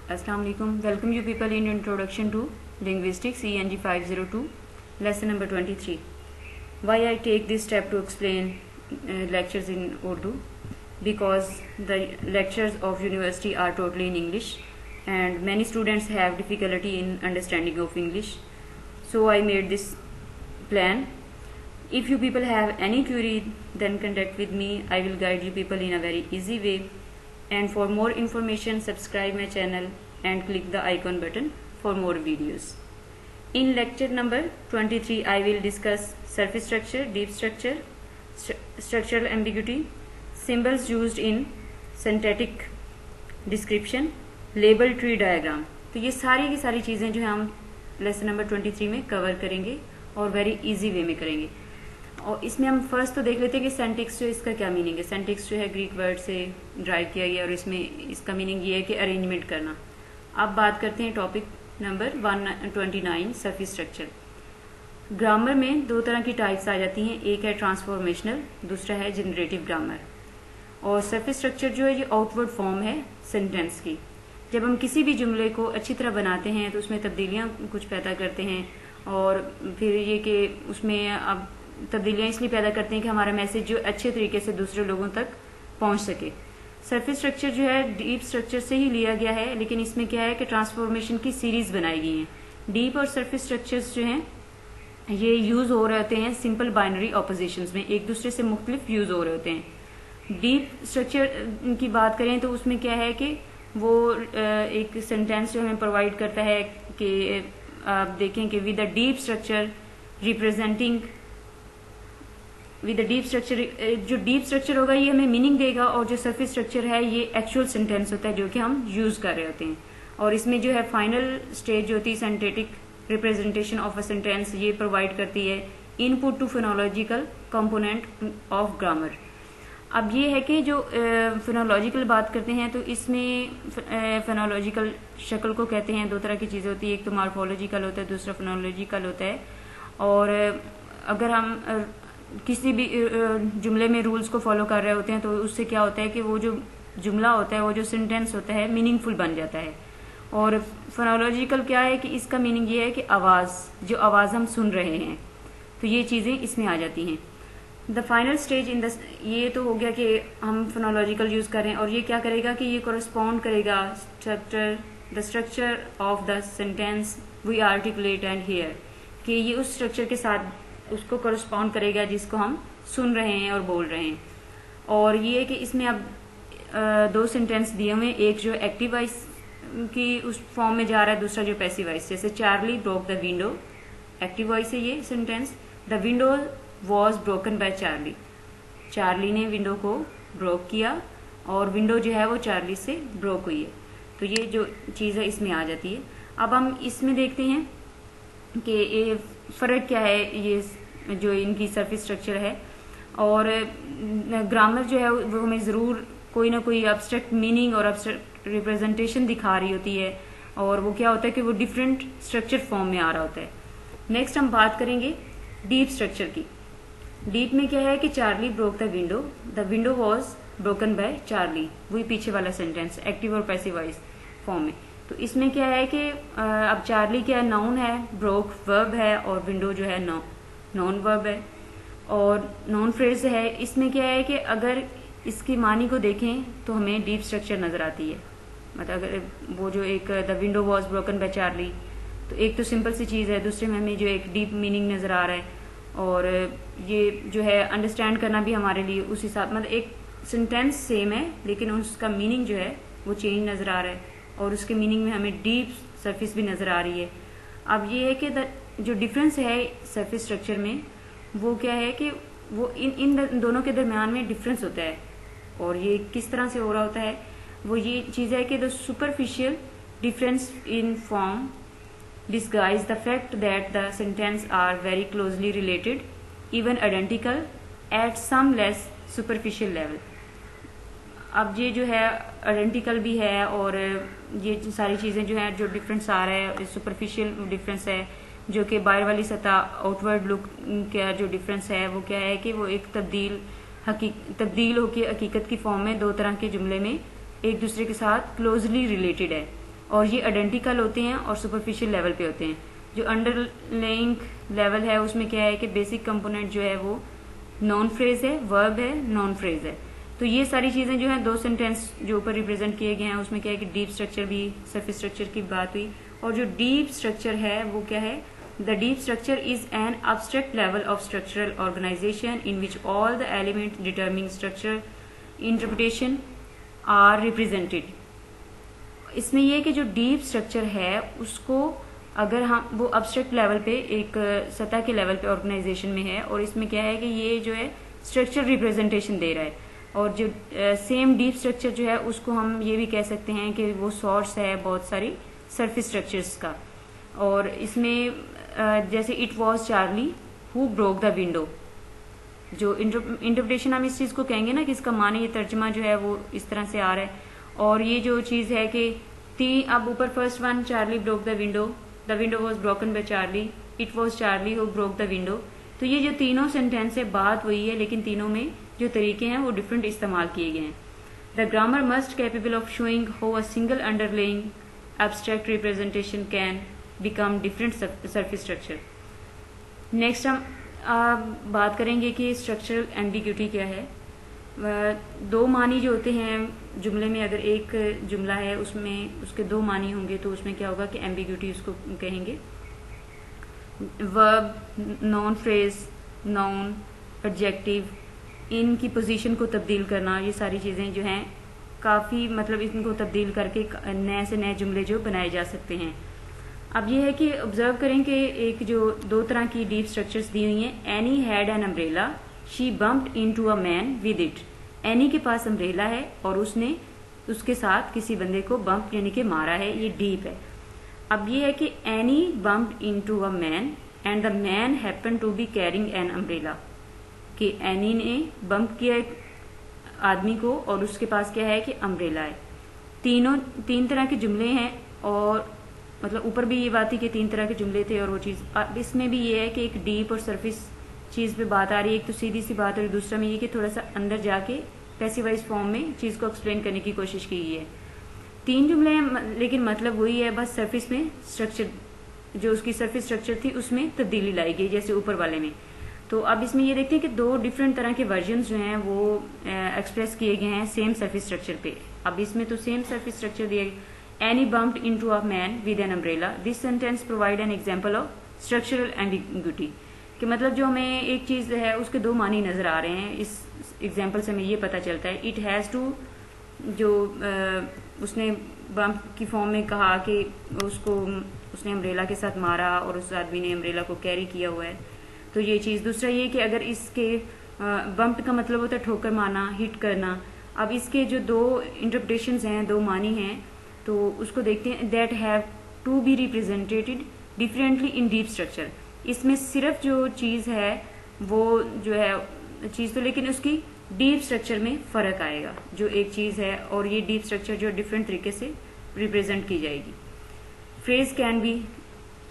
Assalamu alaikum. Welcome you people in Introduction to Linguistics ENG 502, lesson number 23. Why I take this step to explain lectures in Urdu? Because the lectures of university are totally in English and many students have difficulty in understanding of English. So I made this plan. If you people have any query, then contact with me. I will guide you people in a very easy way. And for more information, subscribe my channel and click the icon button for more videos. In lecture number 23, I will discuss surface structure, deep structure, structural ambiguity, symbols used in syntactic description, label tree diagram. तो ये सारी की सारी चीज़ें जो है हम lesson number 23 में कवर करेंगे और वेरी इजी वे में करेंगे। और इसमें हम फर्स्ट तो देख लेते हैं कि सेंटेक्स जो इसका क्या मीनिंग है। सेंटेक्स जो है ग्रीक वर्ड से ड्राइव किया गया और इसमें इसका मीनिंग ये है कि अरेंजमेंट करना। अब बात करते हैं topic number 129 surface structure. Grammar में दो तरह की टाइप्स आ जाती हैं, एक है ट्रांसफॉर्मेशनल, दूसरा है जनरेटिव ग्रामर। और सरफेस स्ट्रक्चर जो है ये आउटवर्ड फॉर्म है सेंटेंस की। जब हम किसी भी जुमले को अच्छी तरह बनाते हैं तो उसमें तब्दीलियां कुछ पैदा करते हैं और फिर ये कि उसमें अब तब्दीलियां इसलिए पैदा करते हैं कि हमारा मैसेज जो अच्छे तरीके से दूसरे लोगों तक पहुंच सके। सरफेस स्ट्रक्चर जो है डीप स्ट्रक्चर से ही लिया गया है, लेकिन इसमें क्या है कि ट्रांसफॉर्मेशन की सीरीज बनाई गई है। डीप और सरफेस स्ट्रक्चर्स जो हैं ये यूज हो रहे होते हैं सिंपल बाइनरी ऑपोजिशंस में, एक दूसरे से मुख्तलिफ यूज हो रहे होते हैं। डीप स्ट्रक्चर की बात करें तो उसमें क्या है कि वो एक सेंटेंस जो हमें प्रोवाइड करता है कि आप देखें कि with the deep structure representing with the deep structure, जो डीप स्ट्रक्चर होगा ये हमें मीनिंग देगा और जो सरफेस स्ट्रक्चर है ये एक्चुअल सेंटेंस होता है जो कि हम यूज कर रहे होते हैं। और इसमें जो है फाइनल स्टेज जो होती है synthetic representation of a sentence, ये प्रोवाइड करती है input to phonological component of grammar. अब ये है कि जो फोनोलॉजिकल बात करते हैं तो इसमें फोनोलॉजिकल शक्ल को कहते हैं, दो तरह की चीजें होती है, एक तो मॉर्फोलॉजिकल होता है, दूसरा फोनोलॉजिकल होता है। और अगर हम किसी भी जुमले में रूल्स को फॉलो कर रहे होते हैं तो उससे क्या होता है कि वो जो जुमला होता है, वो जो सेंटेंस होता है मीनिंगफुल बन जाता है। और फोनोलॉजिकल क्या है कि इसका मीनिंग ये है कि आवाज, जो आवाज हम सुन रहे हैं, तो ये चीजें इसमें आ जाती हैं। The final stage in the, ये तो हो गया कि हम फोनोलॉजिकल यूज करें और ये क्या करेगा कि ये कोरस्पॉन्ड करेगा the structure of the sentence we articulate and hear, कि ये उस स्ट्रक्चर के साथ उसको करस्पॉन्ड करेगा जिसको हम सुन रहे हैं और बोल रहे हैं। और ये है कि इसमें अब दो सेंटेंस दिए हुए, एक जो एक्टिव वॉइस की उस फॉर्म में जा रहा है, दूसरा जो पैसिव वॉइस, जैसे Charlie broke the window, active voice है ये sentence. The window was broken by Charlie, Charlie ने विंडो को ब्रोक किया और विंडो जो है वो चार्ली से ब्रोक हुई है। तो ये जो चीज है इसमें आ जाती है। अब हम इसमें देखते हैं कि ये फर्क क्या है, ये जो इनकी सरफेस स्ट्रक्चर है। और ग्रामर जो है वो हमें जरूर कोई ना कोई एब्स्ट्रैक्ट मीनिंग और एब्स्ट्रैक्ट रिप्रेजेंटेशन दिखा रही होती है, और वो क्या होता है कि वो डिफरेंट स्ट्रक्चर फॉर्म में आ रहा होता है। नेक्स्ट हम बात करेंगे डीप स्ट्रक्चर की। डीप में क्या है कि Charlie broke the window was broken by Charlie, वही पीछे वाला सेंटेंस एक्टिव और पैसिव वॉइस फॉर्म में। तो इसमें क्या है कि अब चार्ली क्या है, नाउन है, ब्रोक वर्ब है और विंडो जो है नॉन वर्ब है और नॉन फ्रेज है। इसमें क्या है कि अगर इसकी मानी को देखें तो हमें डीप स्ट्रक्चर नजर आती है। मतलब अगर वो जो एक the window was broken by Charlie, तो एक तो सिंपल सी चीज है, दूसरे में हमें जो एक डीप मीनिंग नजर आ रहा है। और ये जो है अंडरस्टैंड करना भी हमारे लिए उस हिसाब, मतलब एक सेंटेंस सेम है लेकिन उसका मीनिंग जो है वो चेंज नजर आ रहा है और उसके मीनिंग में हमें डीप सरफेस भी नजर आ रही है। अब ये है कि जो डिफरेंस है सरफेस स्ट्रक्चर में वो क्या है कि वो इन दोनों के दरमियान में डिफरेंस होता है। और ये किस तरह से हो रहा होता है, वो ये चीज है कि the superficial difference in form disguise the fact that the sentence are very closely related, even identical at some less superficial level. अब ये जो है आइडेंटिकल भी है और ये सारी चीजें जो है जो डिफरेंस आ रहा है सुपरफिशियल डिफरेंस है, जो कि बाहर वाली सतह आउटवर्ड लुक का जो डिफरेंस है वो क्या है कि वो एक तब्दील होकर हकीकत की फॉर्म में दो तरह के जुमले में एक दूसरे के साथ क्लोजली रिलेटेड है। और ये आइडेंटिकल होते हैं और सुपरफिशियल लेवल पे होते हैं। जो अंडरलाइंग लेवल है उसमें क्या है कि बेसिक कंपोनेंट जो है वो नॉन फ्रेज है, वर्ब है, नॉन फ्रेज है। तो ये सारी चीजें जो है दो सेंटेंस जो ऊपर रिप्रेजेंट किए गए हैं उसमें क्या है कि डीप स्ट्रक्चर भी, सरफेस स्ट्रक्चर की बात हुई। और जो डीप स्ट्रक्चर है वो क्या है, the deep structure is an abstract level of structural organisation in which all the element determining structure interpretation are represented. इसमें यह कि जो डीप स्ट्रक्चर है उसको अगर हम वो abstract लेवल पे एक सतह के लेवल पे ऑर्गेनाइजेशन में है और इसमें क्या है कि ये जो है स्ट्रक्चर रिप्रेजेंटेशन दे रहा है। और जो सेम डीप स्ट्रक्चर जो है उसको हम ये भी कह सकते हैं कि वो सोर्स है बहुत सारी सरफेस स्ट्रक्चर्स का। और इसमें जैसे it was Charlie who broke the window, जो इंटरप्रिटेशन हम इस चीज को कहेंगे ना कि इसका माने, ये तर्जमा जो है वो इस तरह से आ रहा है। और ये जो चीज है कि अब ऊपर first one Charlie broke the window was broken by Charlie, it was Charlie who broke the window. तो ये जो तीनों सेंटेंस है बात वही है, लेकिन तीनों में जो तरीके हैं वो डिफरेंट इस्तेमाल किए गए हैं। The grammar must capable of showing how a single underlying abstract representation can become different surface structure. Next हम बात करेंगे कि स्ट्रक्चरल एम्बिग्यूटी क्या है। दो मानी जो होते हैं जुमले में, अगर एक जुमला है उसमें उसके दो मानी होंगे तो उसमें क्या होगा कि एम्बिग्यूटी उसको कहेंगे। Verb, non phrase, noun, adjective, इनकी पोजीशन को तब्दील करना, ये सारी चीजें जो हैं काफी मतलब इनको तब्दील करके नए से नए जुमले जो बनाए जा सकते हैं। अब ये है कि ऑब्जर्व करें कि एक जो दो तरह की डीप स्ट्रक्चर्स दी हुई हैं। Any had an umbrella, she bumped into a man with it. Any के पास अम्ब्रेला है और उसने उसके साथ किसी बंदे को बम्प यानी कि मारा है, ये डीप है। अब ये है कि Annie bumped into a man and the man happen to be carrying an umbrella, कि एनी ने बम्प किया एक आदमी को और उसके पास क्या है कि अम्ब्रेला है। तीन तरह के जुमले हैं और मतलब ऊपर भी ये बात थी कि तीन तरह के जुमले थे और वो चीज, अब इसमें भी ये है कि एक डीप और सरफेस चीज पे बात आ रही है। एक तो सीधी सी बात और दूसरा में ये कि थोड़ा सा अंदर जाके पैसिवाइज फॉर्म में चीज को एक्सप्लेन करने की कोशिश की गई है। तीन जुमले हैं लेकिन मतलब वही है, बस सरफेस में स्ट्रक्चर जो उसकी सरफेस स्ट्रक्चर थी उसमें तब्दीली लाई गई जैसे ऊपर वाले में। तो अब इसमें ये देखते हैं कि दो डिफरेंट तरह के वर्जन जो हैं वो एक्सप्रेस किए गए हैं सेम सरफेस स्ट्रक्चर पे। अब इसमें तो सेम सरफेस स्ट्रक्चर दिया गया, any bumped into a man with an umbrella. This sentence provide an example of structural ambiguity, कि मतलब जो हमें एक चीज है उसके दो मानी नजर आ रहे हैं। इस एग्जाम्पल से हमें ये पता चलता है। इट हैज टू, जो उसने बम्प की फॉर्म में कहा कि उसने अम्ब्रेला के साथ मारा और उस आदमी ने अम्ब्रेला को कैरी किया हुआ है, तो ये चीज। दूसरा ये कि अगर इसके बम्प का मतलब होता है ठोकर मारना, हिट करना। अब इसके जो दो इंटरप्रिटेशंस हैं, दो मानी हैं, तो उसको देखते हैं। That have to be represented differently in deep structure. इसमें सिर्फ जो चीज है वो जो है चीज तो, लेकिन उसकी डीप स्ट्रक्चर में फर्क आएगा। जो एक चीज है और ये डीप स्ट्रक्चर जो डिफरेंट तरीके से रिप्रेजेंट की जाएगी। Phrase can be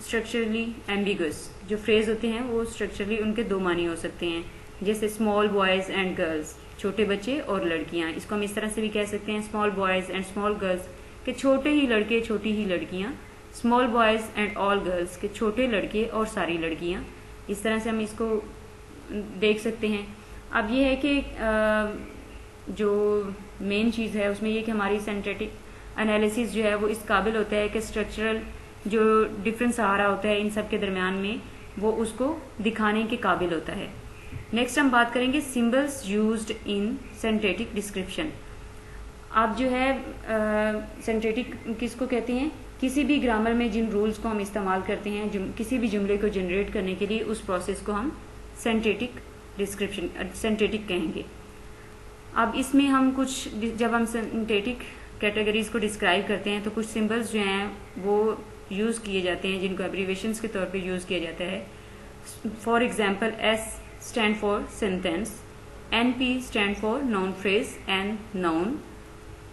structurally ambiguous. जो फ्रेज होते हैं वो स्ट्रक्चरली उनके दो मानी हो सकते हैं, जैसे स्मॉल बॉयज एंड गर्ल्स, छोटे बच्चे और लड़कियां। इसको हम इस तरह से भी कह सकते हैं, small boys and small girls, के छोटे ही लड़के छोटी ही लड़कियां। Small boys and all girls, के छोटे लड़के और सारी लड़कियां। इस तरह से हम इसको देख सकते हैं। अब ये है कि जो मेन चीज है उसमें ये कि हमारी सिंथेटिक एनालिसिस जो है वो इस काबिल होता है कि स्ट्रक्चरल जो डिफरेंस आ रहा होता है इन सब के दरमियान में वो उसको दिखाने के काबिल होता है। नेक्स्ट हम बात करेंगे symbols used in synthetic description. आप जो है सिंथेटिक किसको कहते हैं, किसी भी ग्रामर में जिन रूल्स को हम इस्तेमाल करते हैं किसी भी जुमले को जनरेट करने के लिए, उस प्रोसेस को हम सिंथेटिक डिस्क्रिप्शन, सिंथेटिक कहेंगे। अब इसमें हम कुछ, जब हम सिंथेटिक कैटेगरीज को डिस्क्राइब करते हैं तो कुछ सिंबल्स जो हैं वो यूज किए जाते हैं जिनको एब्रीवेशंस के तौर पे यूज किया जाता है। For example, S stand for sentence, NP stand for noun phrase and noun,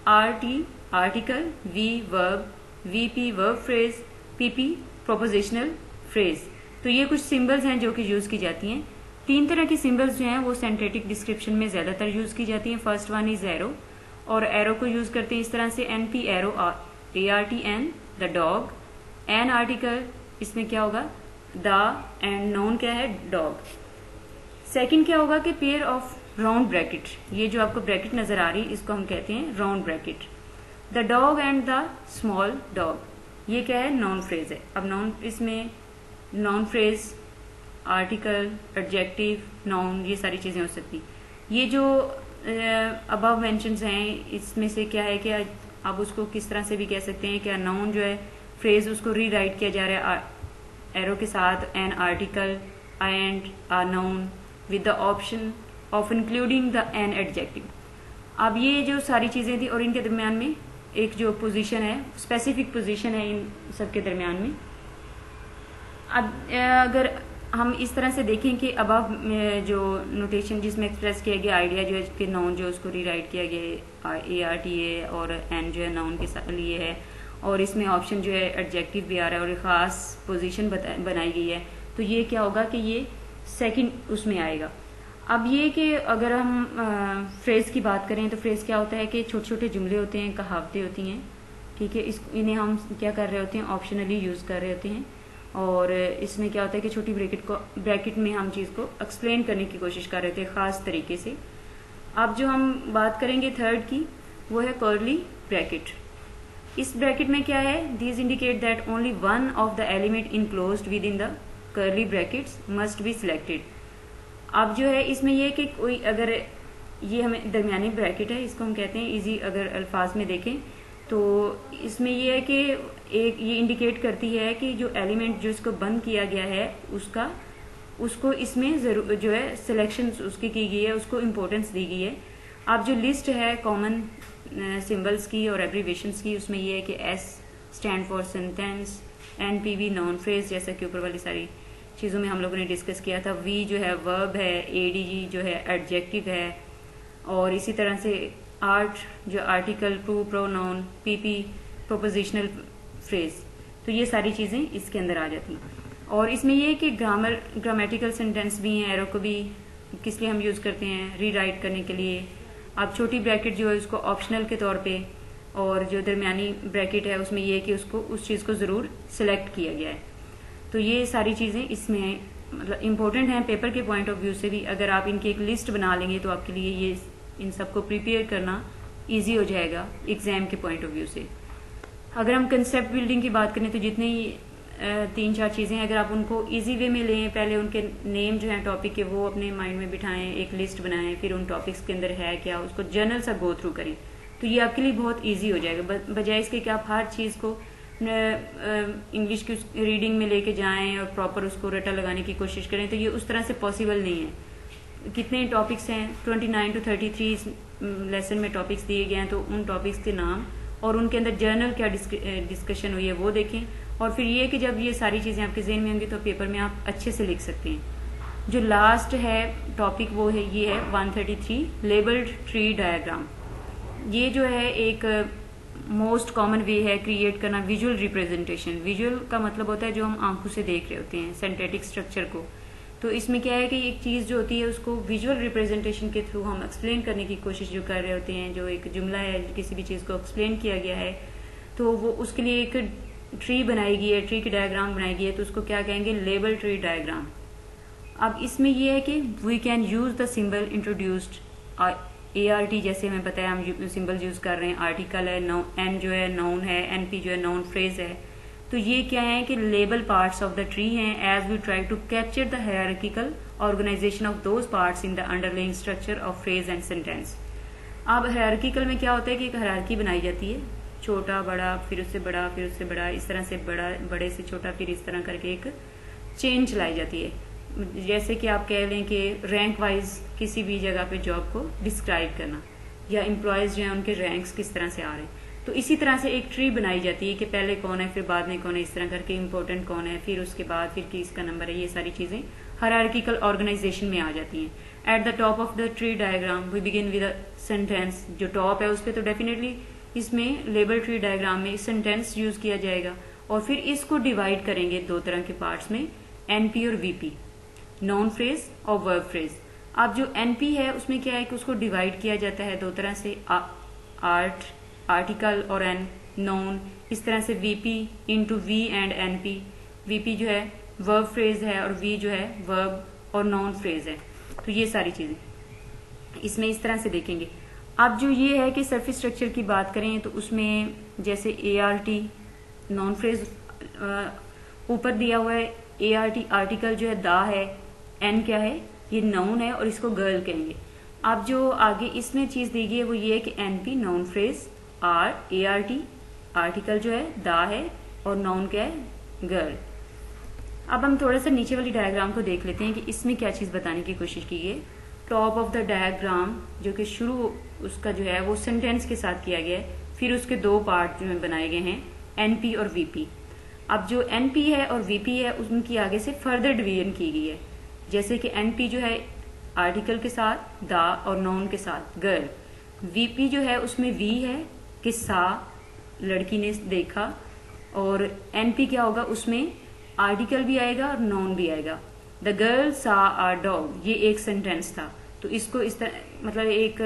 RT article, V verb, VP verb phrase, PP prepositional phrase. तो ये कुछ सिंबल्स हैं जो कि यूज की जाती हैं। तीन तरह की सिंबल्स जो हैं वो सिंथेटिक डिस्क्रिप्शन में ज्यादातर यूज की जाती हैं। फर्स्ट वन इज एरो, और एरो को यूज करते हैं इस तरह से, NP arrow ARTN the dog, an article इसमें क्या होगा द, एंड नाउन क्या है डॉग। सेकंड क्या होगा कि पेयर ऑफ राउंड ब्रैकेट, ये जो आपको ब्रैकेट नजर आ रही है इसको हम कहते हैं round bracket. The dog and the small dog, ये क्या है नाउन फ्रेज है। अब नाउन, इसमें noun phrase, article, adjective, noun, ये सारी चीजें हो सकती। ये जो अबव मेंशंस हैं इसमें से क्या है कि आप उसको किस तरह से भी कह सकते हैं कि नाउन जो है फ्रेज उसको रीराइट किया जा रहा है एरो के साथ, an article and a noun with the option of including the an adjective. अब ये जो सारी चीजें थी और इनके दरमियान में एक जो पोजीशन है, स्पेसिफिक पोजीशन है इन सब के दरमियान में। अब अगर हम इस तरह से देखें कि अबव जो नोटेशन जिसमें एक्सप्रेस किया गया आइडिया जो है कि नाउन जो उसको रीराइट किया गया है ARTA और एन जो है नाउन के साथ लिए है, और इसमें ऑप्शन जो है एडजेक्टिव भी आ रहा है और एक खास पोजीशन बनाई गई है, तो ये क्या होगा कि ये सेकंड उसमें आएगा। अब ये कि अगर हम फ्रेज की बात करें तो फ्रेज क्या होता है कि छोटे छोटे जुमले होते हैं, कहावतें होती हैं, ठीक है। इन्हें हम क्या कर रहे होते हैं, ऑप्शनली यूज कर रहे होते हैं, और इसमें क्या होता है कि छोटी ब्रैकेट में हम चीज को एक्सप्लेन करने की कोशिश कर रहे थे खास तरीके से। अब जो हम बात करेंगे थर्ड की, वो है कर्ली ब्रैकेट। इस ब्रैकेट में क्या है, these indicate that only one of the element enclosed with in the curly brackets must be selected. अब जो है इसमें यह कि कोई अगर ये हमें दरमियानी ब्रैकेट है, इसको हम कहते हैं इजी, अगर अल्फाज में देखें तो इसमें यह है कि एक ये इंडिकेट करती है कि जो एलिमेंट जो इसको बंद किया गया है उसको इसमें जरूर जो है सिलेक्शन उसकी की गई है, उसको इम्पोर्टेंस दी गई है। अब जो लिस्ट है कॉमन सिंबल्स की और एब्रीवेशंस की, उसमें यह है कि S stand for sentence, NPV noun phrase, जैसा कि ऊपर वाली सारी चीजों में हम लोगों ने डिस्कस किया था। V जो है वर्ब है, ADG जो है एडजेक्टिव है, और इसी तरह से आर्ट जो article, pro pronoun, PP prepositional phrase, तो ये सारी चीजें इसके अंदर आ जाती हैं। और इसमें ये कि ग्रामेटिकल सेंटेंस भी हैं, एरो को भी किस लिए हम यूज करते हैं, रीराइट करने के लिए। अब छोटी ब्रैकेट जो है उसको ऑप्शनल के तौर पे, और जो दरमियानी ब्रैकेट है उसमें ये कि उसको उस चीज को जरूर सिलेक्ट किया गया है। तो ये सारी चीजें इसमें मतलब इम्पोर्टेंट हैं पेपर के पॉइंट ऑफ व्यू से भी। अगर आप इनकी एक लिस्ट बना लेंगे तो आपके लिए ये इन सबको प्रिपेयर करना इजी हो जाएगा एग्जाम के पॉइंट ऑफ व्यू से। अगर हम कंसेप्ट बिल्डिंग की बात करें तो जितने ही 3-4 चीजें अगर आप उनको इजी वे में लें, पहले उनके नेम जो है टॉपिक के वो अपने माइंड में बिठाएं, एक लिस्ट बनाएं, फिर उन टॉपिक्स के अंदर है क्या उसको जर्नल सा गो थ्रू करें, तो ये आपके लिए बहुत इजी हो जाएगा। बजाय इसके कि आप हर चीज को इंग्लिश की रीडिंग में लेके जाएं और प्रॉपर उसको रटा लगाने की कोशिश करें, तो ये उस तरह से पॉसिबल नहीं है। कितने टॉपिक्स हैं, 29 to 33 लेसन में टॉपिक्स दिए गए हैं, तो उन टॉपिक्स के नाम और उनके अंदर जर्नल क्या डिस्कशन हुई है वो देखें, और फिर ये कि जब ये सारी चीजें आपके ज़हन में होंगी तो पेपर में आप अच्छे से लिख सकते हैं। जो लास्ट है टॉपिक वो है, ये है 133 लेबल्ड ट्री डायग्राम। ये जो है एक मोस्ट कॉमन वे है क्रिएट करना विजुअल रिप्रेजेंटेशन। विजुअल का मतलब होता है जो हम आंखों से देख रहे होते हैं सिंथेटिक स्ट्रक्चर को। तो इसमें क्या है कि एक चीज जो होती है उसको विजुअल रिप्रेजेंटेशन के थ्रू हम एक्सप्लेन करने की कोशिश जो कर रहे होते हैं। जो एक जुमला है, किसी भी चीज को एक्सप्लेन किया गया है, तो वो उसके लिए एक ट्री बनाई गई है, ट्री की डायग्राम बनाई गई है, तो उसको क्या कहेंगे, लेबल ट्री डायग्राम। अब इसमें यह है कि we can use the symbol introduced ART, जैसे हमें पता है हम सिंबल यूज कर रहे हैं, आर्टिकल है, N जो है नाउन है, NP जो है नाउन फ्रेज है। तो ये क्या है कि label parts of the tree हैं as we try to capture the hierarchical organisation of those parts in the underlying structure of phrase and sentence. अब हायरार्किकल में क्या होता है कि एक हायरार्की बनाई जाती है, छोटा बड़ा फिर उससे बड़ा फिर उससे बड़ा, इस तरह से बड़ा बड़े से छोटा, फिर इस तरह करके एक चेन चलाई जाती है। जैसे कि आप कह लें कि रैंक वाइज किसी भी जगह पे जॉब को डिस्क्राइब करना, या एम्प्लॉयज जो है उनके रैंक्स किस तरह से आ रहे हैं, तो इसी तरह से एक ट्री बनाई जाती है कि पहले कौन है फिर बाद में कौन है, इस तरह करके इम्पोर्टेंट कौन है फिर उसके बाद फिर किसका नंबर है। ये सारी चीजें हायरार्किकल ऑर्गेनाइजेशन में आ जाती हैं। At the top of the tree diagram we begin with a sentence. जो टॉप है उस पर तो डेफिनेटली इसमें लेबल ट्री डायग्राम में सेंटेंस यूज किया जाएगा, और फिर इसको डिवाइड करेंगे दो तरह के पार्ट्स में, NP और VP, नाउन फ्रेज और वर्ब फ्रेज। अब जो NP है उसमें क्या है कि उसको डिवाइड किया जाता है दो तरह से, आर्ट आर्टिकल और नाउन, इस तरह से VP into V and NP. VP जो है वर्ब फ्रेज है और वी जो है वर्ब और नाउन फ्रेज है। तो ये सारी चीजें इसमें इस तरह से देखेंगे। अब जो ये है कि सरफेस स्ट्रक्चर की बात करें तो उसमें जैसे ART नॉन फ्रेज ऊपर दिया हुआ है, ART आर्टिकल जो है दा है, एन क्या है ये नाउन है और इसको गर्ल कहेंगे। अब जो आगे इसमें चीज दी गई है वो ये है कि NP noun phrase, ART article जो है दा है और नाउन क्या है गर्ल। अब हम थोड़ा सा नीचे वाली डायग्राम को देख लेते हैं कि इसमें क्या चीज बताने की कोशिश की है। टॉप ऑफ द डायग्राम जो कि शुरू उसका जो है वो सेंटेंस के साथ किया गया है, फिर उसके दो पार्ट जो है बनाए गए हैं NP और VP। अब जो NP है और VP है उनकी आगे से फर्दर डिवीजन की गई है। जैसे कि NP जो है आर्टिकल के साथ दा और नाउन के साथ गर्ल, VP जो है उसमें V है कि सा लड़की ने देखा, और NP क्या होगा उसमें आर्टिकल भी आएगा और नाउन भी आएगा। द गर्ल सा आ डॉग, ये एक सेंटेंस था। तो इसको इस तरह मतलब एक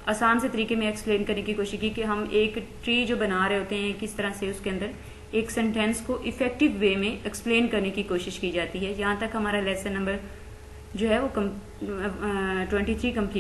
आसान से तरीके में एक्सप्लेन करने की कोशिश की कि हम एक ट्री जो बना रहे होते हैं किस तरह से उसके अंदर एक सेंटेंस को इफेक्टिव वे में एक्सप्लेन करने की कोशिश की जाती है। यहाँ तक हमारा लेसन नंबर जो है वो 23 कंप्लीट